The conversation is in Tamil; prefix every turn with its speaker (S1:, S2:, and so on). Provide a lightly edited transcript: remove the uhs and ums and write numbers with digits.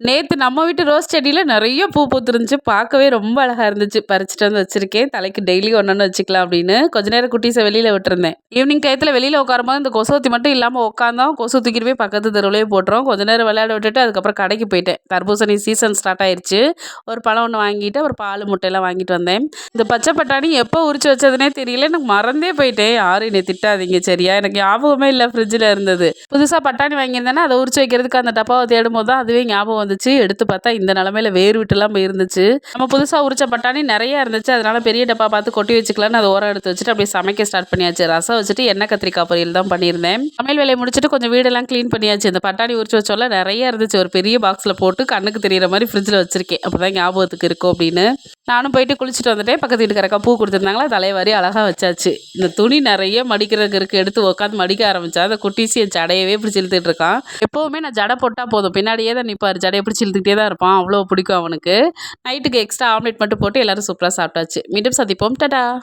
S1: நேத்து நம்ம வீட்டு ரோஸ் செடியில நெறைய பூ பூத்திருந்துச்சு. பார்க்கவே ரொம்ப அழகா இருந்துச்சு. பறிச்சுட்டு வந்து வச்சிருக்கேன். தலைக்கு டெய்லி ஒண்ணொண்ணு வச்சுக்கலாம் அப்படின்னு. கொஞ்ச நேரம் குட்டீஸ வெளியில விட்டுருந்தேன். ஈவினிங் டயத்துல வெளியில உட்காரும்போது இந்த கொசுவத்தி மட்டும் இல்லாம உட்காந்தோம். கொசு தூக்கிட்டு போய் பக்கத்து தெருவுலயே போட்டுறோம். கொஞ்ச நேரம் விளையாட விட்டுட்டு அதுக்கப்புறம் கடைக்கு போயிட்டேன். தர்பூசணி சீசன் ஸ்டார்ட் ஆயிருச்சு. ஒரு பழம் ஒண்ணு வாங்கிட்டு, ஒரு பால் முட்டையெல்லாம் வாங்கிட்டு வந்தேன். இந்த பச்சை பட்டாணி எப்போ உரிச்சு வச்சதுன்னே தெரியல. எனக்கு மறந்தே போயிட்டேன். யாரும் என்னை திட்டாதீங்க சரியா? எனக்கு ஞாபகமே இல்ல ஃப்ரிட்ஜ்ல இருந்தது. புதுசா பட்டாணி வாங்கியிருந்தேன்னா, அத உரிச்சு வைக்கிறதுக்கு அந்த டப்பாவ தேடும்போது தான் அதுவே ஞாபகம் வந்துச்சு. எடுத்து பார்த்தா இந்த நிலமையில வேர் விட்டுலாம் போயிருந்துச்சு. நம்ம புதுசா உரிச்ச பட்டாணி நெறைய இருந்துச்சு. அதனால பெரிய டப்பா பார்த்து கொட்டி வச்சுக்கலான்னு அத ஓரம் எடுத்து வச்சுட்டு அப்படியே சமைக்க ஸ்டார்ட் பண்ணியாச்சு. ரசம் வச்சுட்டு எண்ணெய் கத்திரிக்காய் பொரியல் தான் பண்ணியிருந்தேன். சமையல் வேலைய முடிச்சுட்டு கொஞ்சம் வீடெல்லாம் கிளீன் பண்ணியாச்சு. இந்த பட்டாணி உரிச்சு வச்சோம்ல நெறைய இருந்துச்சு. ஒரு பெரிய பாக்ஸ்ல போட்டு கண்ணுக்கு தெரியிற மாரி ஃப்ரிட்ஜ்ல வச்சிருக்கேன். அப்பதான் ஞாபகத்துக்கு இருக்கும் அப்படின்னு. நானும் போயிட்டு குளிச்சுட்டு வந்துட்டேன். பக்கத்து வீட்டுக்காரக்கா பூ குடுத்துருந்தாங்களா, தலைவாரி அழகா வச்சாச்சு. இந்த துணி நெறைய மடிக்கிறதுக்கு இருக்கு. எடுத்து உட்காந்து மடிக்க ஆரம்பிச்சா, அந்த குட்டீஸ் என் ஜடையவே பிடிச்சு இழுத்துட்டு இருக்கான். எப்பவுமே நான் ஜடை போட்டா போதும். பின்னாடியே தான் நிப்பாரு. ஜடைய பிடிச்சு இழுத்துக்கிட்டே தான் இருப்பான். அவ்வளோ பிடிக்கும் அவனுக்கு. நைட்டுக்கு எக்ஸ்ட்ரா ஆம்லெட் மட்டும் போட்டு எல்லாரும் சூப்பரா சாப்பிட்டாச்சு. மீண்டும் சந்திப்போம். டாடா.